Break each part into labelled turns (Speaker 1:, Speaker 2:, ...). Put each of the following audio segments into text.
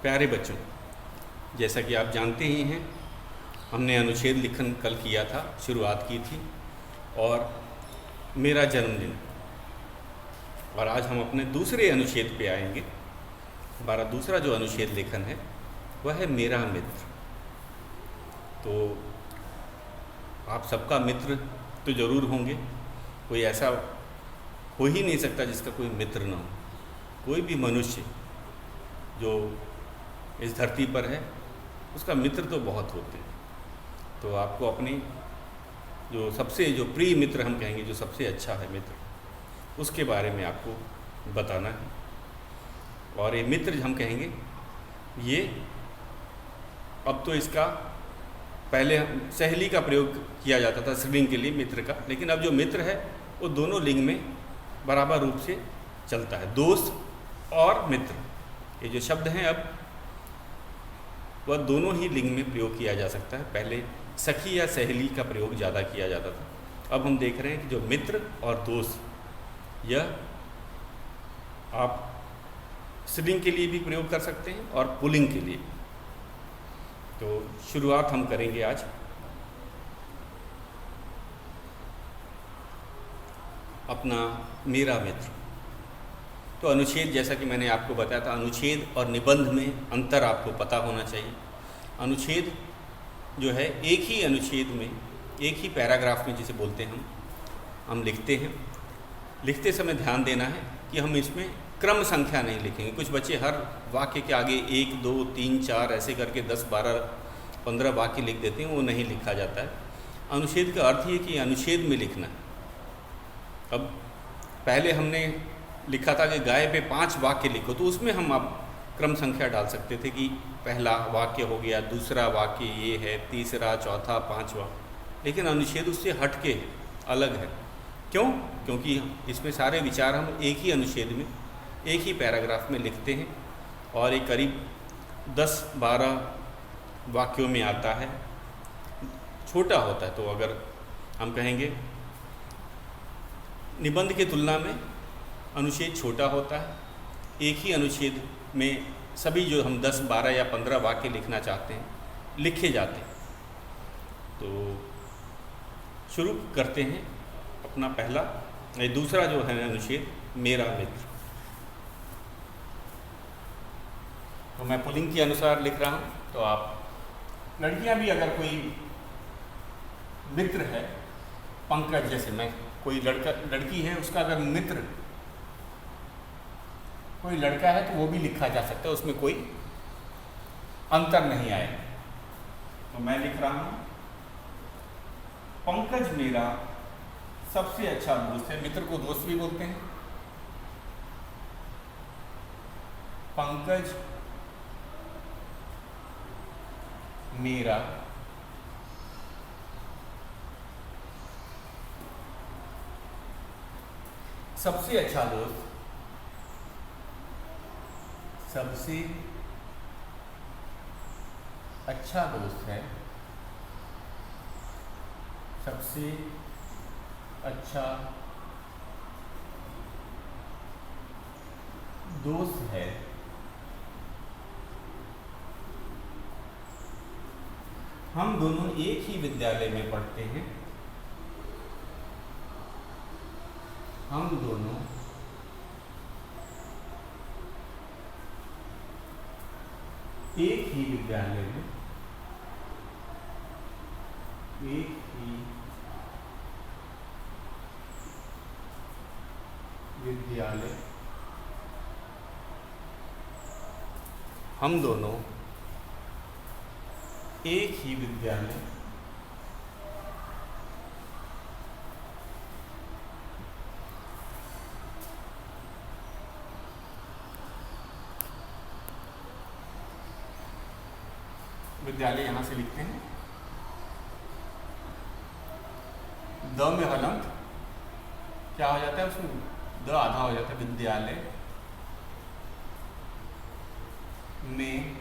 Speaker 1: प्यारे बच्चों, जैसा कि आप जानते ही हैं, हमने अनुच्छेद लिखन कल किया था, शुरुआत की थी, और मेरा जन्मदिन, और आज हम अपने दूसरे अनुच्छेद पे आएंगे। हमारा दूसरा जो अनुच्छेद लेखन है वह है मेरा मित्र। तो आप सबका मित्र तो ज़रूर होंगे, कोई ऐसा हो ही नहीं सकता जिसका कोई मित्र ना हो। कोई भी मनुष्य जो इस धरती पर है उसका मित्र तो बहुत होते हैं। तो आपको अपनी जो प्रिय मित्र हम कहेंगे, जो सबसे अच्छा है मित्र, उसके बारे में आपको बताना है। और ये मित्र हम कहेंगे, ये अब तो इसका पहले सहेली का प्रयोग किया जाता था स्त्रीलिंग के लिए मित्र का, लेकिन अब जो मित्र है वो दोनों लिंग में बराबर रूप से चलता है। दोस्त और मित्र, ये जो शब्द हैं अब वह दोनों ही लिंग में प्रयोग किया जा सकता है। पहले सखी या सहेली का प्रयोग ज़्यादा किया जाता था। अब हम देख रहे हैं कि जो मित्र और दोस्त, यह आप स्त्रीलिंग के लिए भी प्रयोग कर सकते हैं और पुल्लिंग के लिए। तो शुरुआत हम करेंगे आज अपना मेरा मित्र। तो अनुच्छेद, जैसा कि मैंने आपको बताया था, अनुच्छेद और निबंध में अंतर आपको पता होना चाहिए। अनुच्छेद जो है एक ही अनुच्छेद में, एक ही पैराग्राफ में जिसे बोलते हैं हम लिखते हैं। लिखते समय ध्यान देना है कि हम इसमें क्रम संख्या नहीं लिखेंगे। कुछ बच्चे हर वाक्य के आगे 1, 2, 3, 4 ऐसे करके 10, 12, 15 वाक्य लिख देते हैं, वो नहीं लिखा जाता है। अनुच्छेद का अर्थ ही है कि अनुच्छेद में लिखना है। अब पहले हमने लिखा था कि गाय पे 5 वाक्य लिखो, तो उसमें हम आप क्रम संख्या डाल सकते थे कि पहला वाक्य हो गया, दूसरा वाक्य ये है, तीसरा, चौथा, 5वां। लेकिन अनुच्छेद उससे हटके अलग है। क्यों? क्योंकि इसमें सारे विचार हम एक ही अनुच्छेद में, एक ही पैराग्राफ में लिखते हैं, और एक करीब 10-12 वाक्यों में आता है, छोटा होता है। तो अगर हम कहेंगे निबंध की तुलना में अनुच्छेद छोटा होता है, एक ही अनुच्छेद में सभी जो हम 10, 12 या 15 वाक्य लिखना चाहते हैं लिखे जाते हैं। तो शुरू करते हैं अपना दूसरा जो है अनुच्छेद, मेरा मित्र। तो मैं पुल्लिंग के अनुसार लिख रहा हूँ। तो आप लड़कियाँ भी, अगर कोई मित्र है, पंकज जैसे, मैं कोई लड़की है, उसका अगर मित्र कोई लड़का है तो वो भी लिखा जा सकता है, उसमें कोई अंतर नहीं आएगा। तो मैं लिख रहा हूँ, पंकज मेरा सबसे अच्छा दोस्त है। मित्र को दोस्त भी बोलते हैं। पंकज मेरा सबसे अच्छा दोस्त, सबसे अच्छा दोस्त है, सबसे अच्छा दोस्त है। हम दोनों एक ही विद्यालय में पढ़ते हैं। हम दोनों एक ही विद्यालय में, एक ही विद्यालय, हम दोनों एक ही विद्यालय विद्यालय यहाँ से लिखते हैं। द में हलंत क्या हो जाता है, उसमें द आधा हो जाता है। विद्यालय में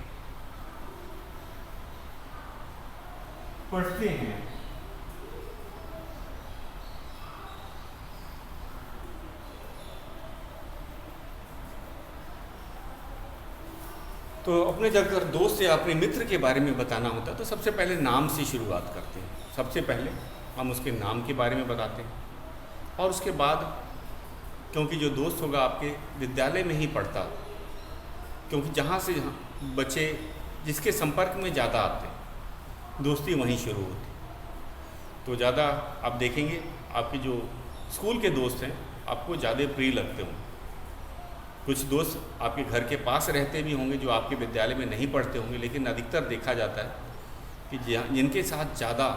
Speaker 1: पढ़ते हैं। तो अपने जब अगर दोस्त या अपने मित्र के बारे में बताना होता है तो सबसे पहले नाम से शुरुआत करते हैं। सबसे पहले हम उसके नाम के बारे में बताते हैं और उसके बाद, क्योंकि जो दोस्त होगा आपके विद्यालय में ही पढ़ता, क्योंकि जहाँ से बच्चे जिसके संपर्क में ज़्यादा आते हैं दोस्ती वहीं शुरू होती। तो ज़्यादा आप देखेंगे आपके जो स्कूल के दोस्त हैं आपको ज़्यादा प्रिय लगते होंगे। कुछ दोस्त आपके घर के पास रहते भी होंगे जो आपके विद्यालय में नहीं पढ़ते होंगे, लेकिन अधिकतर देखा जाता है कि जिनके साथ ज़्यादा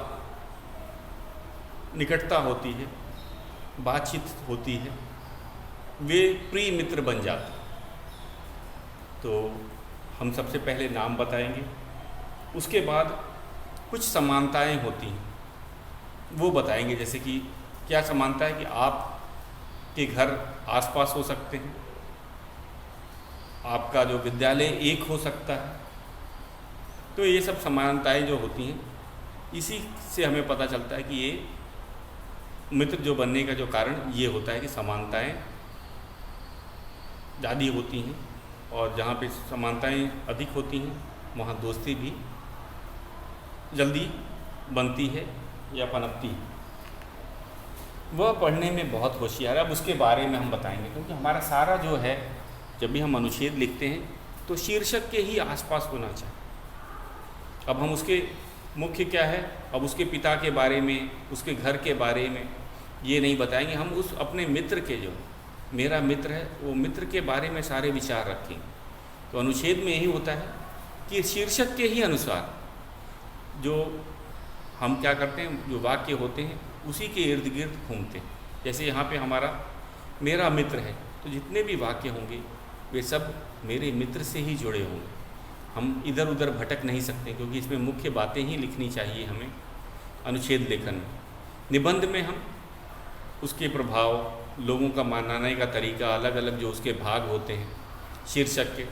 Speaker 1: निकटता होती है, बातचीत होती है, वे प्रिय मित्र बन जाते हैं। तो हम सबसे पहले नाम बताएंगे, उसके बाद कुछ समानताएं होती हैं वो बताएंगे। जैसे कि क्या समानता है कि आप के घर आसपास हो सकते हैं, आपका जो विद्यालय एक हो सकता है। तो ये सब समानताएं जो होती हैं, इसी से हमें पता चलता है कि ये मित्र जो बनने का जो कारण ये होता है कि समानताएं ज़्यादा होती हैं, और जहाँ पे समानताएं अधिक होती हैं वहाँ दोस्ती भी जल्दी बनती है या पनपती है। वह पढ़ने में बहुत होशियार है। अब उसके बारे में हम बताएंगे, क्योंकि हमारा सारा जो है जब भी हम अनुच्छेद लिखते हैं तो शीर्षक के ही आसपास होना चाहिए। अब हम उसके मुख्य क्या है, अब उसके पिता के बारे में, उसके घर के बारे में ये नहीं बताएंगे। हम उस अपने मित्र के, जो मेरा मित्र है, वो मित्र के बारे में सारे विचार रखेंगे। तो अनुच्छेद में यही होता है कि शीर्षक के ही अनुसार जो हम क्या करते हैं, जो वाक्य होते हैं उसी के इर्द गिर्द घूमते हैं। जैसे यहाँ पे हमारा मेरा मित्र है, तो जितने भी वाक्य होंगे वे सब मेरे मित्र से ही जुड़े होंगे। हम इधर उधर भटक नहीं सकते, क्योंकि इसमें मुख्य बातें ही लिखनी चाहिए हमें अनुच्छेद लेखन में। निबंध में हम उसके प्रभाव, लोगों का मनाने का तरीका, अलग अलग जो उसके भाग होते हैं शीर्षक के,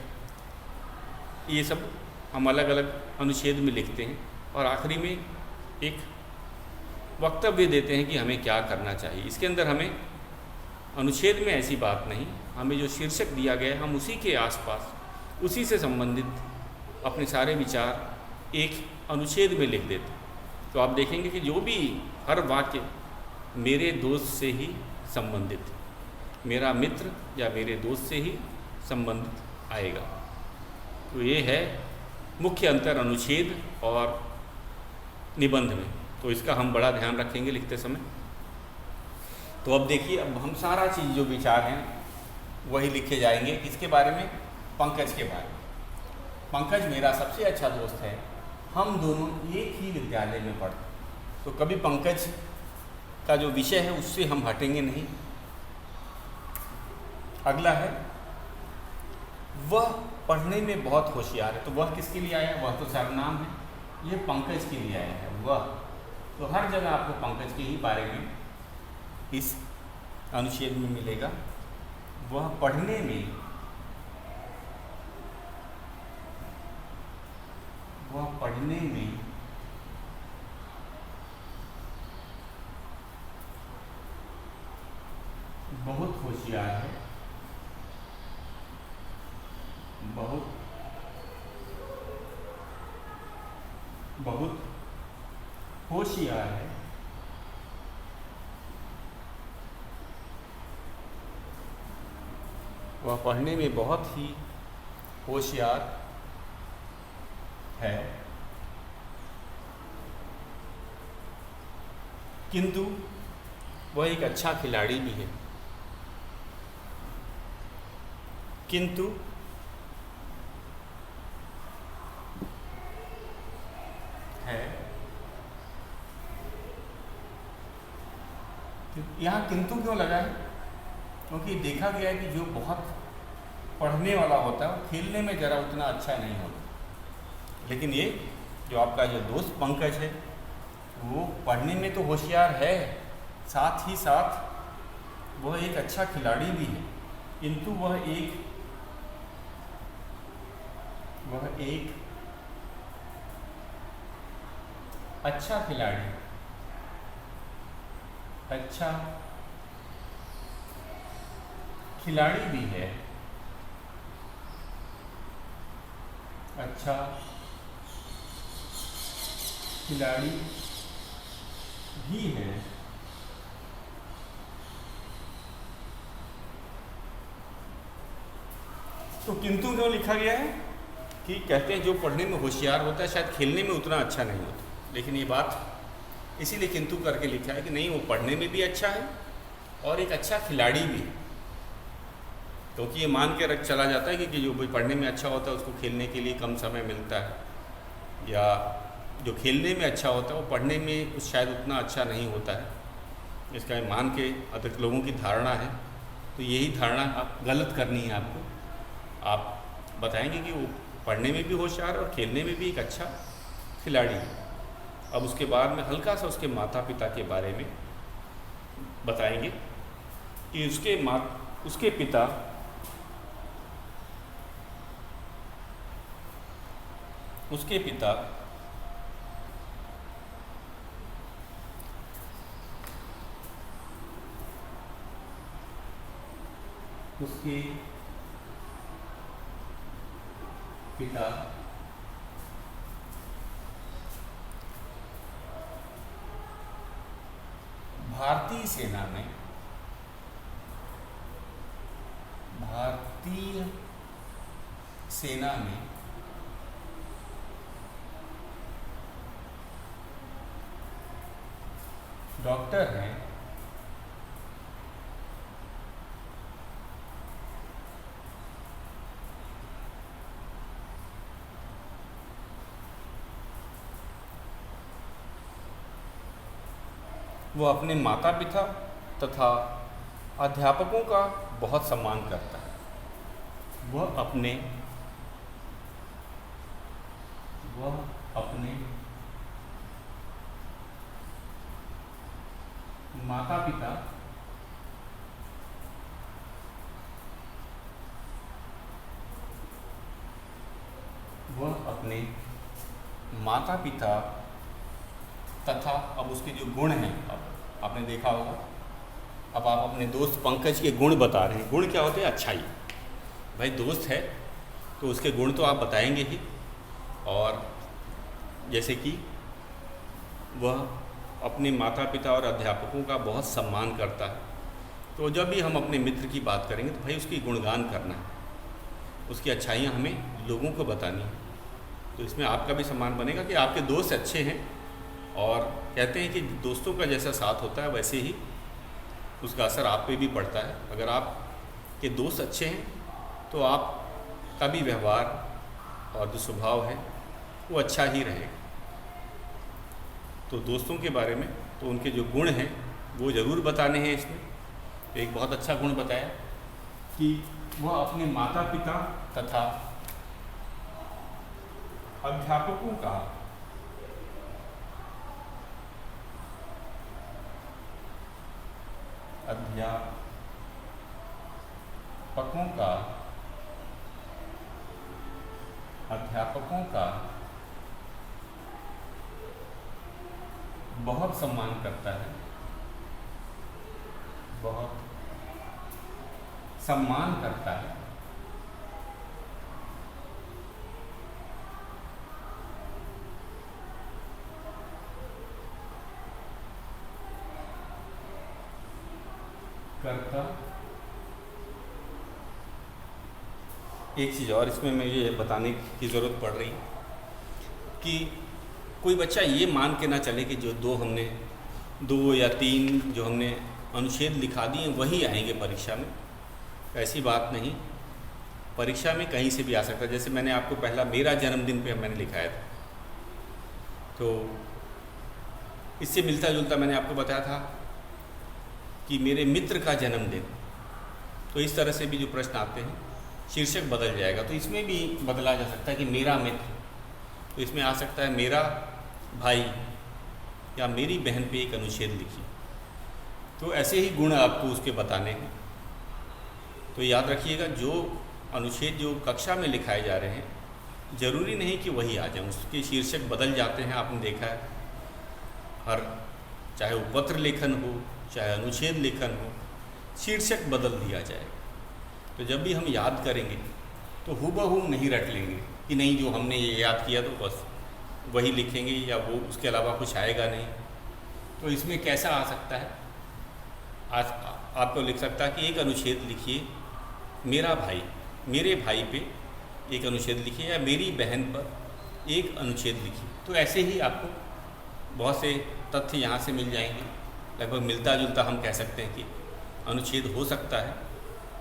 Speaker 1: ये सब हम अलग अलग अनुच्छेद में लिखते हैं। और आखिरी में एक वक्तव्य देते हैं कि हमें क्या करना चाहिए। इसके अंदर हमें अनुच्छेद में ऐसी बात नहीं, हमें जो शीर्षक दिया गया है हम उसी के आसपास, उसी से संबंधित अपने सारे विचार एक अनुच्छेद में लिख देते हैं। तो आप देखेंगे कि जो भी हर वाक्य मेरे दोस्त से ही संबंधित है, मेरा मित्र या मेरे दोस्त से ही संबंधित आएगा। तो ये है मुख्य अंतर अनुच्छेद और निबंध में। तो इसका हम बड़ा ध्यान रखेंगे लिखते समय। तो अब देखिए, अब हम सारा चीज़ जो विचार हैं वही लिखे जाएंगे। किसके बारे में? पंकज के बारे में। पंकज मेरा सबसे अच्छा दोस्त है, हम दोनों एक ही विद्यालय में पढ़ते। तो कभी पंकज का जो विषय है उससे हम हटेंगे नहीं। अगला है, वह पढ़ने में बहुत होशियार है। तो वह किसके लिए आया? वह तो सर्वनाम है, ये पंकज के लिए आया है वह। तो हर जगह आपको पंकज के ही बारे में इस अनुच्छेद में मिलेगा। वह पढ़ने में बहुत होशियार है, बहुत होशियार है। वह पढ़ने में बहुत ही होशियार है, किंतु वह एक अच्छा खिलाड़ी भी है। किंतु है, यहाँ किंतु क्यों लगा है? क्योंकि देखा गया है कि जो बहुत पढ़ने वाला होता है वो खेलने में ज़रा उतना अच्छा नहीं होता। लेकिन ये जो आपका जो दोस्त पंकज है वो पढ़ने में तो होशियार है, साथ ही साथ वह एक अच्छा खिलाड़ी भी है। किंतु वह एक अच्छा खिलाड़ी भी है। अच्छा खिलाड़ी भी है। तो किंतु क्यों लिखा गया है कि कहते हैं जो पढ़ने में होशियार होता है शायद खेलने में उतना अच्छा नहीं होता, लेकिन ये बात इसीलिए किंतु करके लिखा है कि नहीं, वो पढ़ने में भी अच्छा है और एक अच्छा खिलाड़ी भी है। क्योंकि ये मान के रख चला जाता है कि जो भी पढ़ने में अच्छा होता है उसको खेलने के लिए कम समय मिलता है, या जो खेलने में अच्छा होता है वो पढ़ने में कुछ शायद उतना अच्छा नहीं होता है। इसका मान के अधिक लोगों की धारणा है, तो यही धारणा आप गलत करनी है आपको। आप बताएंगे कि वो पढ़ने में भी होशियार और खेलने में भी एक अच्छा खिलाड़ी है। अब उसके बाद में हल्का सा उसके माता पिता के बारे में बताएंगे कि उसके पिता उसके पिता भारतीय सेना में डॉक्टर हैं। वो अपने माता पिता तथा अध्यापकों का बहुत सम्मान करता है। वह अपने माता पिता तथा अब उसके जो गुण हैं, अब आपने देखा होगा, अब आप अपने दोस्त पंकज के गुण बता रहे हैं। गुण क्या होते हैं? अच्छाई। भाई दोस्त है तो उसके गुण तो आप बताएंगे ही। और जैसे कि वह अपने माता पिता और अध्यापकों का बहुत सम्मान करता है, तो जब भी हम अपने मित्र की बात करेंगे तो भाई उसकी गुणगान करना है, उसकी अच्छाइयाँ हमें लोगों को बतानी है। तो इसमें आपका भी सम्मान बनेगा कि आपके दोस्त अच्छे हैं। और कहते हैं कि दोस्तों का जैसा साथ होता है वैसे ही उसका असर आप पे भी पड़ता है। अगर आपके दोस्त अच्छे हैं तो आपका भी व्यवहार और जो स्वभाव है वो अच्छा ही रहेगा। तो दोस्तों के बारे में तो उनके जो गुण हैं वो ज़रूर बताने हैं इसमें। तो एक बहुत अच्छा गुण बताया कि वह अपने माता पिता तथा अध्यापकों का बहुत सम्मान करता है, एक चीज़ और इसमें मुझे ये बताने की ज़रूरत पड़ रही कि कोई बच्चा ये मान के ना चले कि जो दो या तीन जो हमने अनुच्छेद लिखा दिए वही आएंगे परीक्षा में। ऐसी बात नहीं, परीक्षा में कहीं से भी आ सकता है। जैसे मैंने आपको पहला मेरा जन्मदिन पे मैंने लिखाया था, तो इससे मिलता जुलता मैंने आपको बताया था कि मेरे मित्र का जन्मदिन। तो इस तरह से भी जो प्रश्न आते हैं शीर्षक बदल जाएगा, तो इसमें भी बदला जा सकता है कि मेरा मित्र, तो इसमें आ सकता है मेरा भाई या मेरी बहन पे एक अनुच्छेद लिखिए। तो ऐसे ही गुण आपको उसके बताने हैं। तो याद रखिएगा जो अनुच्छेद जो कक्षा में लिखाए जा रहे हैं ज़रूरी नहीं कि वही आ जाए, उसके शीर्षक बदल जाते हैं। आपने देखा है हर, चाहे वो पत्र लेखन हो चाहे अनुच्छेद लेखन हो, शीर्षक बदल दिया जाएगा। तो जब भी हम याद करेंगे तो हूबहू नहीं रट लेंगे कि नहीं जो हमने ये याद किया तो बस वही लिखेंगे या वो उसके अलावा कुछ आएगा नहीं। तो इसमें कैसा आ सकता है, आज आपको लिख सकता है कि एक अनुच्छेद लिखिए मेरा भाई, मेरे भाई पे एक अनुच्छेद लिखिए, या मेरी बहन पर एक अनुच्छेद लिखिए। तो ऐसे ही आपको बहुत से तथ्य यहाँ से मिल जाएंगे, लगभग मिलता जुलता हम कह सकते हैं कि अनुच्छेद हो सकता है।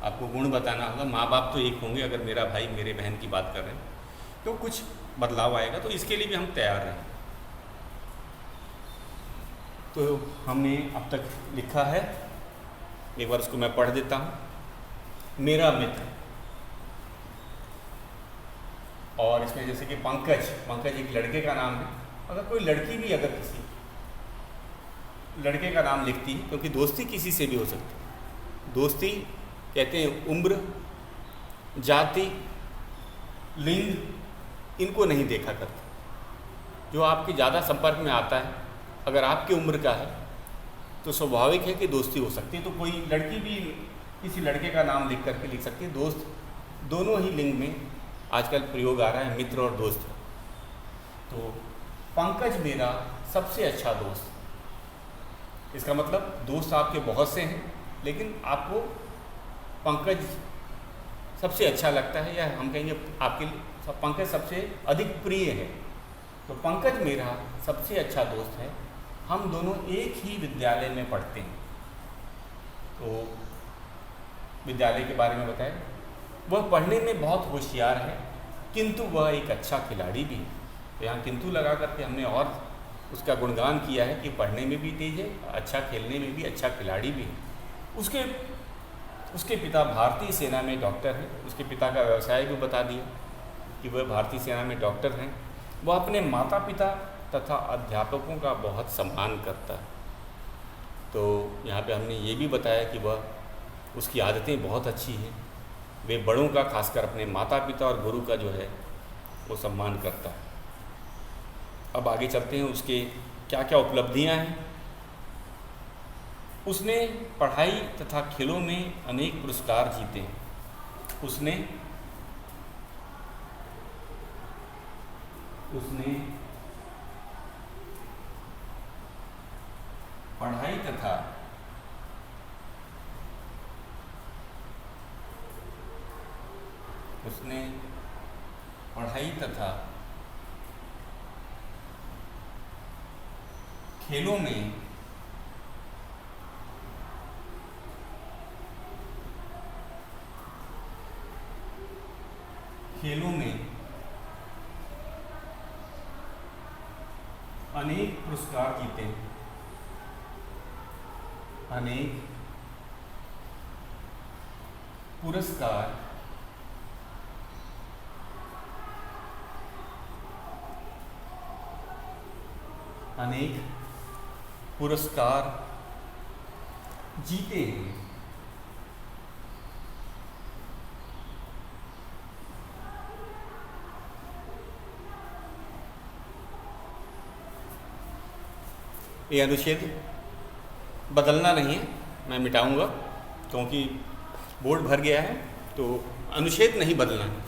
Speaker 1: आपको गुण बताना होगा, माँ बाप तो एक होंगे अगर मेरा भाई मेरे बहन की बात कर रहे हैं, तो कुछ बदलाव आएगा, तो इसके लिए भी हम तैयार रहें। तो हमने अब तक लिखा है, एक बार उसको मैं पढ़ देता हूँ। मेरा मित्र, और इसमें जैसे कि पंकज, पंकज एक लड़के का नाम है। अगर कोई लड़की भी अगर किसी लड़के का नाम लिखती है, क्योंकि दोस्ती किसी से भी हो सकती है, दोस्ती कहते हैं उम्र, जाति, लिंग इनको नहीं देखा करते। जो आपके ज़्यादा संपर्क में आता है अगर आपकी उम्र का है तो स्वाभाविक है कि दोस्ती हो सकती है। तो कोई लड़की भी किसी लड़के का नाम लिख करके लिख सकती है। दोस्त दोनों ही लिंग में आजकल प्रयोग आ रहा है, मित्र और दोस्त। तो पंकज मेरा सबसे अच्छा दोस्त, इसका मतलब दोस्त आपके बहुत से हैं लेकिन आपको पंकज सबसे अच्छा लगता है, या हम कहेंगे आपके लिए पंकज सबसे अधिक प्रिय है। तो पंकज मेरा सबसे अच्छा दोस्त है, हम दोनों एक ही विद्यालय में पढ़ते हैं। तो विद्यालय के बारे में बताएं, वह पढ़ने में बहुत होशियार है किंतु वह एक अच्छा खिलाड़ी भी है। तो यहाँ किंतु लगा करके हमने और उसका गुणगान किया है कि पढ़ने में भी तेज है, अच्छा खेलने में भी, अच्छा खिलाड़ी भी है। उसके पिता भारतीय सेना में डॉक्टर हैं। उसके पिता का व्यवसाय भी बता दिया कि वह भारतीय सेना में डॉक्टर हैं। वह अपने माता पिता तथा अध्यापकों का बहुत सम्मान करता है। तो यहाँ पे हमने ये भी बताया कि वह उसकी आदतें बहुत अच्छी हैं। वे बड़ों का, खासकर अपने माता पिता और गुरु का जो है वो सम्मान करता है। अब आगे चलते हैं, उसके क्या क्या उपलब्धियाँ हैं। उसने पढ़ाई तथा खेलों में अनेक पुरस्कार जीते हैं। उसने पढ़ाई तथा खेलों में अनेक पुरस्कार जीते हैं। अनेक पुरस्कार जीते हैं। ये अनुच्छेद बदलना नहीं है, मैं मिटाऊंगा क्योंकि बोर्ड भर गया है। तो अनुच्छेद नहीं बदलना है,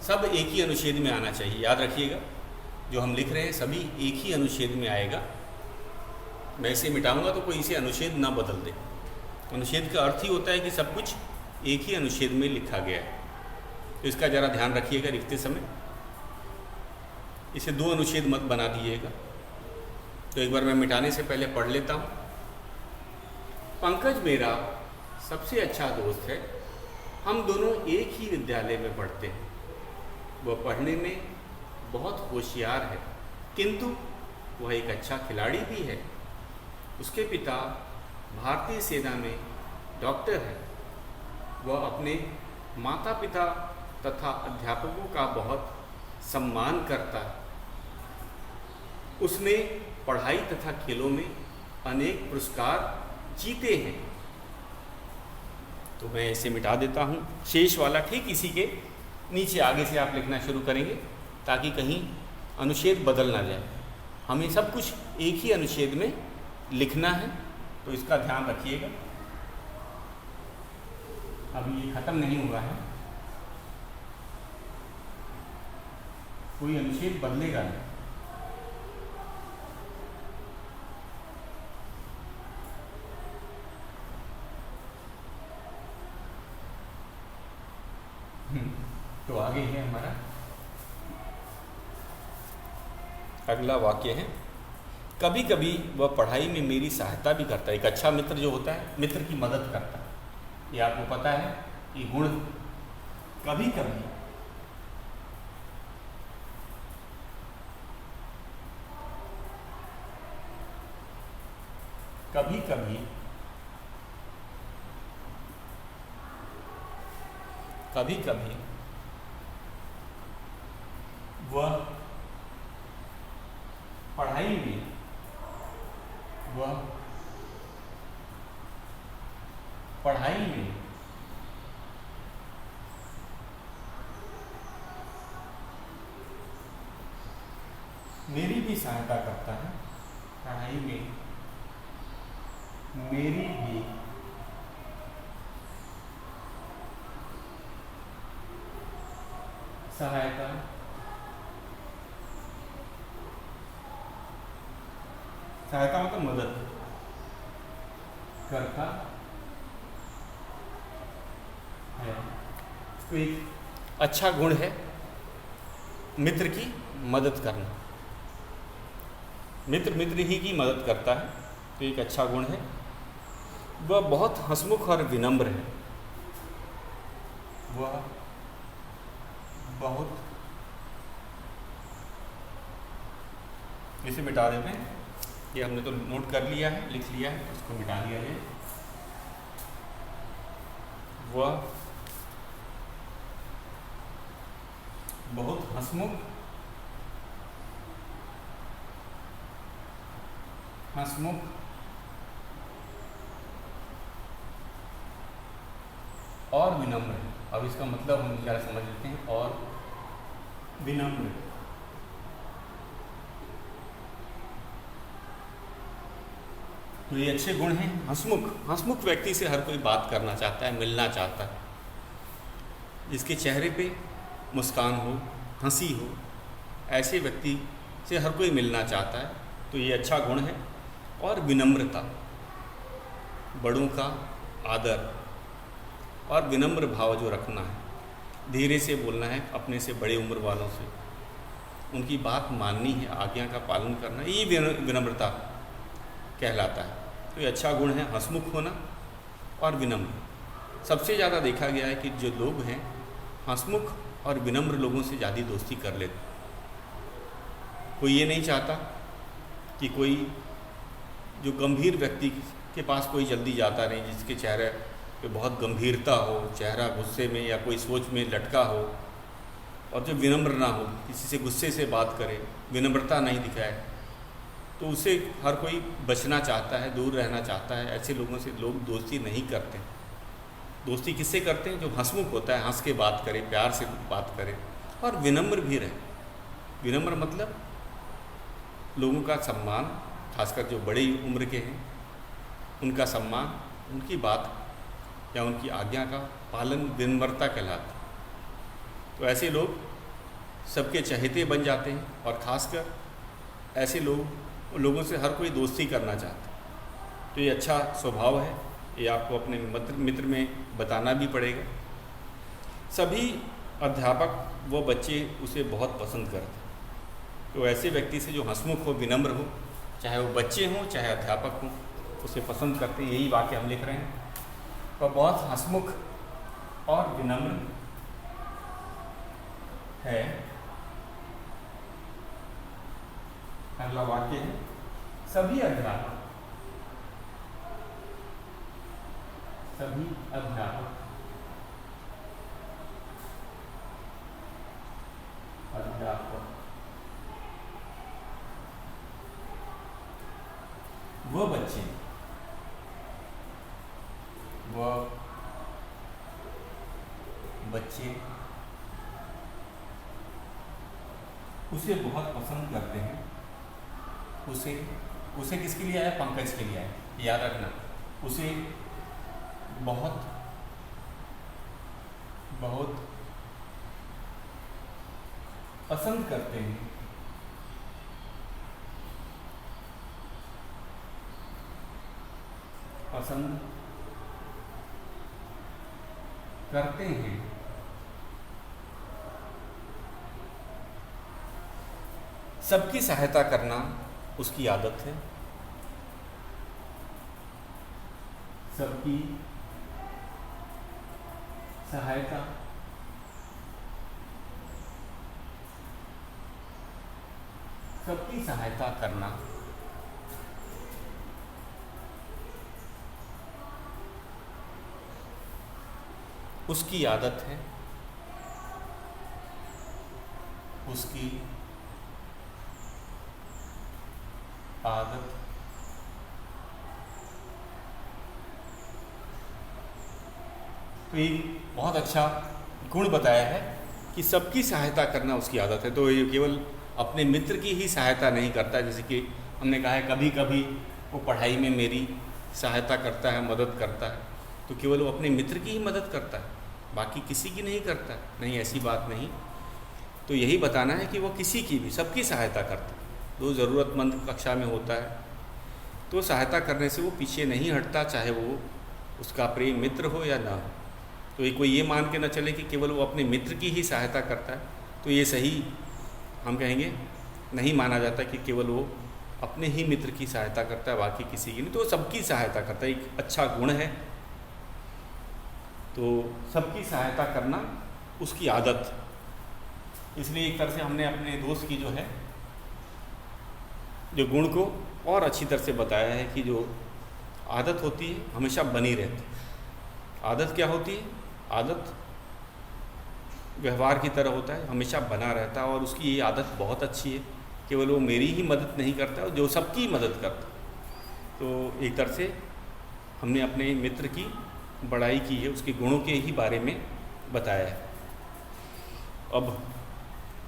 Speaker 1: सब एक ही अनुच्छेद में आना चाहिए। याद रखिएगा, जो हम लिख रहे हैं सभी एक ही अनुच्छेद में आएगा। मैं इसे मिटाऊंगा तो कोई इसे अनुच्छेद ना बदल दे। अनुच्छेद का अर्थ ही होता है कि सब कुछ एक ही अनुच्छेद में लिखा गया है। तो इसका ज़रा ध्यान रखिएगा लिखते समय, इसे 2 अनुच्छेद मत बना दीजिएगा। तो एक बार मैं मिटाने से पहले पढ़ लेता हूँ। पंकज मेरा सबसे अच्छा दोस्त है, हम दोनों एक ही विद्यालय में पढ़ते हैं। वह पढ़ने में बहुत होशियार है किंतु वह एक अच्छा खिलाड़ी भी है। उसके पिता भारतीय सेना में डॉक्टर है। वह अपने माता पिता तथा अध्यापकों का बहुत सम्मान करता है। उसने पढ़ाई तथा खेलों में अनेक पुरस्कार जीते हैं। तो मैं इसे मिटा देता हूँ। शेष वाला ठीक इसी के नीचे आगे से आप लिखना शुरू करेंगे ताकि कहीं अनुच्छेद बदल ना जाए। हमें सब कुछ एक ही अनुच्छेद में लिखना है, तो इसका ध्यान रखिएगा। अभी ये ख़त्म नहीं हुआ है। कोई अनुच्छेद बदलेगा नहीं। तो आगे है हमारा अगला वाक्य है, कभी कभी वह पढ़ाई में मेरी सहायता भी करता है। एक अच्छा मित्र जो होता है, मित्र की मदद करता है। ये आपको पता है कि गुण कभी कभी कभी कभी कभी कभी वह पढ़ाई में मेरी भी सहायता करता है। पढ़ाई में मेरी भी सहायता मतलब मदद करता है। तो एक अच्छा गुण है मित्र की मदद करना। मित्र ही की मदद करता है, तो एक अच्छा गुण है। वह बहुत हंसमुख और विनम्र है। वह बहुत, इसे मिटा देते हैं, ये हमने तो नोट कर लिया है, लिख लिया है, इसको मिटा दिया जाए। वह बहुत हंसमुख और विनम्र है। अब इसका मतलब हम क्या समझ लेते हैं, और विनम्र। तो ये अच्छे गुण हैं। हंसमुख व्यक्ति से हर कोई बात करना चाहता है, मिलना चाहता है, जिसके चेहरे पे मुस्कान हो, हंसी हो, ऐसे व्यक्ति से हर कोई मिलना चाहता है। तो ये अच्छा गुण है। और विनम्रता, बड़ों का आदर और विनम्र भाव जो रखना है, धीरे से बोलना है अपने से बड़े उम्र वालों से, उनकी बात माननी है, आज्ञा का पालन करना, ये विनम्रता कहलाता है। तो ये अच्छा गुण है, हंसमुख होना और विनम्र। सबसे ज़्यादा देखा गया है कि जो लोग हैं हंसमुख और विनम्र लोगों से ज़्यादा दोस्ती कर लेते। कोई ये नहीं चाहता कि कोई जो गंभीर व्यक्ति के पास कोई जल्दी जाता नहीं, जिसके चेहरे पे बहुत गंभीरता हो, चेहरा गुस्से में या कोई सोच में लटका हो, और जो विनम्र ना हो, किसी से गुस्से से बात करे, विनम्रता नहीं दिखाए, तो उसे हर कोई बचना चाहता है, दूर रहना चाहता है। ऐसे लोगों से लोग दोस्ती नहीं करते। दोस्ती किससे करते हैं? जो हंसमुख होता है, हंस के बात करे, प्यार से बात करे और विनम्र भी रहे। विनम्र मतलब लोगों का सम्मान, खासकर जो बड़ी उम्र के हैं उनका सम्मान, उनकी बात या उनकी आज्ञा का पालन विनम्रता कहलाता है। तो ऐसे लोग सबके चहेते बन जाते हैं, और ख़ासकर ऐसे लोगों से हर कोई दोस्ती करना चाहता है। तो ये अच्छा स्वभाव है, ये आपको अपने मित्र में बताना भी पड़ेगा। सभी अध्यापक व बच्चे उसे बहुत पसंद करते हैं। तो ऐसे व्यक्ति से जो हंसमुख हो, विनम्र हो, चाहे वो बच्चे हों चाहे अध्यापक हों, उसे पसंद करते हैं। यही वाक्य हम लिख रहे हैं। वह बहुत हंसमुख और विनम्र है। अगला वाक्य है, सभी अध्यापक वह बच्चे उसे बहुत पसंद करते हैं। उसे किसके लिए आया? पंकज के लिए आया, याद रखना। उसे बहुत पसंद करते हैं, पसंद करते हैं। सबकी सहायता करना उसकी आदत है, सबकी सहायता सबकी सहायता करना उसकी आदत है, उसकी आदत तो ये बहुत अच्छा गुण बताया है कि सबकी सहायता करना उसकी आदत है। तो ये केवल अपने मित्र की ही सहायता नहीं करता, जैसे कि हमने कहा है कभी कभी वो पढ़ाई में मेरी सहायता करता है, मदद करता है, तो केवल वो अपने मित्र की ही मदद करता है, बाकी किसी की नहीं करता। नहीं, ऐसी बात नहीं। तो यही बताना है कि वो किसी की भी, सबकी सहायता करता है। जो ज़रूरतमंद कक्षा में होता है तो सहायता करने से वो पीछे नहीं हटता, चाहे वो उसका प्रिय मित्र हो या ना हो। तो ये कोई ये मान के न चले कि केवल वो अपने मित्र की ही सहायता करता है, तो ये सही हम कहेंगे नहीं माना जाता कि केवल वो अपने ही मित्र की सहायता करता है, बाकी किसी की नहीं। तो वो सबकी सहायता करता है, एक अच्छा गुण है। तो सबकी सहायता करना उसकी आदत, इसलिए एक तरह से हमने अपने दोस्त की जो है जो गुण को और अच्छी तरह से बताया है कि जो आदत होती है हमेशा बनी रहती है। आदत क्या होती है? आदत व्यवहार की तरह होता है, हमेशा बना रहता है, और उसकी ये आदत बहुत अच्छी है। केवल वो मेरी ही मदद नहीं करता, जो सबकी मदद करता। तो एक तरह से हमने अपने मित्र की बड़ाई की है, उसके गुणों के ही बारे में बताया है। अब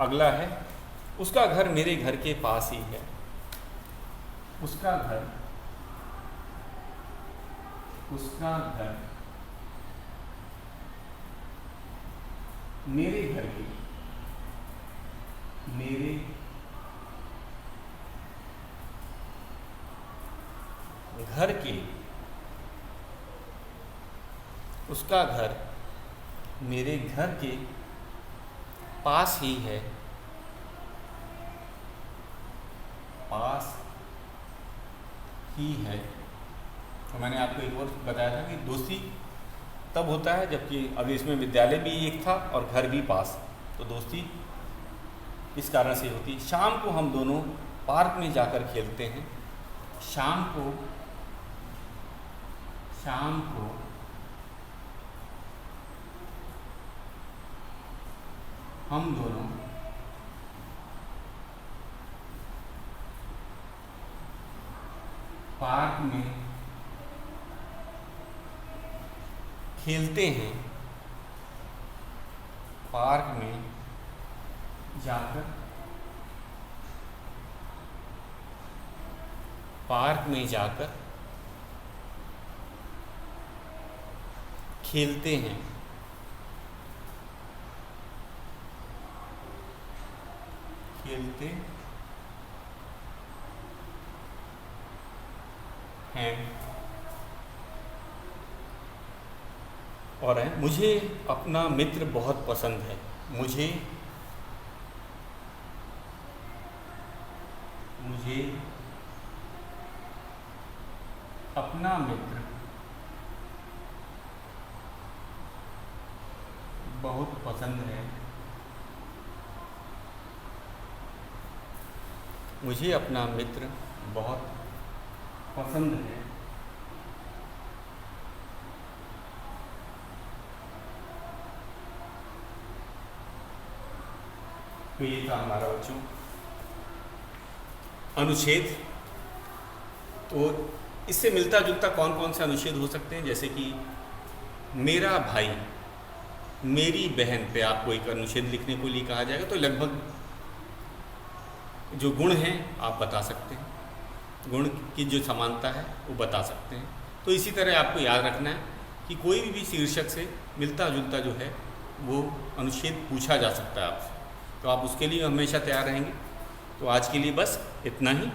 Speaker 1: अगला है, उसका घर मेरे घर के पास ही है। उसका घर मेरे घर के उसका घर मेरे घर के पास ही है। तो मैंने आपको एक और बताया था कि दोस्ती तब होता है जबकि अभी इसमें विद्यालय भी एक था और घर भी पास, तो दोस्ती इस कारण से होती है। शाम को हम दोनों पार्क में जाकर खेलते हैं। शाम को हम दोनों पार्क में खेलते हैं। पार्क में जाकर खेलते हैं। और है, मुझे अपना मित्र बहुत पसंद है। मुझे अपना मित्र बहुत पसंद है। मुझे अपना मित्र बहुत पसंद है। तो ये था हमारा बच्चों अनुच्छेद। तो इससे मिलता जुलता कौन कौन से अनुच्छेद हो सकते हैं, जैसे कि मेरा भाई, मेरी बहन पे आपको एक अनुच्छेद लिखने को लिए कहा जाएगा, तो लगभग जो गुण हैं आप बता सकते हैं, गुण की जो समानता है वो बता सकते हैं। तो इसी तरह आपको याद रखना है कि कोई भी शीर्षक से मिलता जुलता जो है वो अनुच्छेद पूछा जा सकता है आपसे। तो आप उसके लिए हमेशा तैयार रहेंगे। तो आज के लिए बस इतना ही।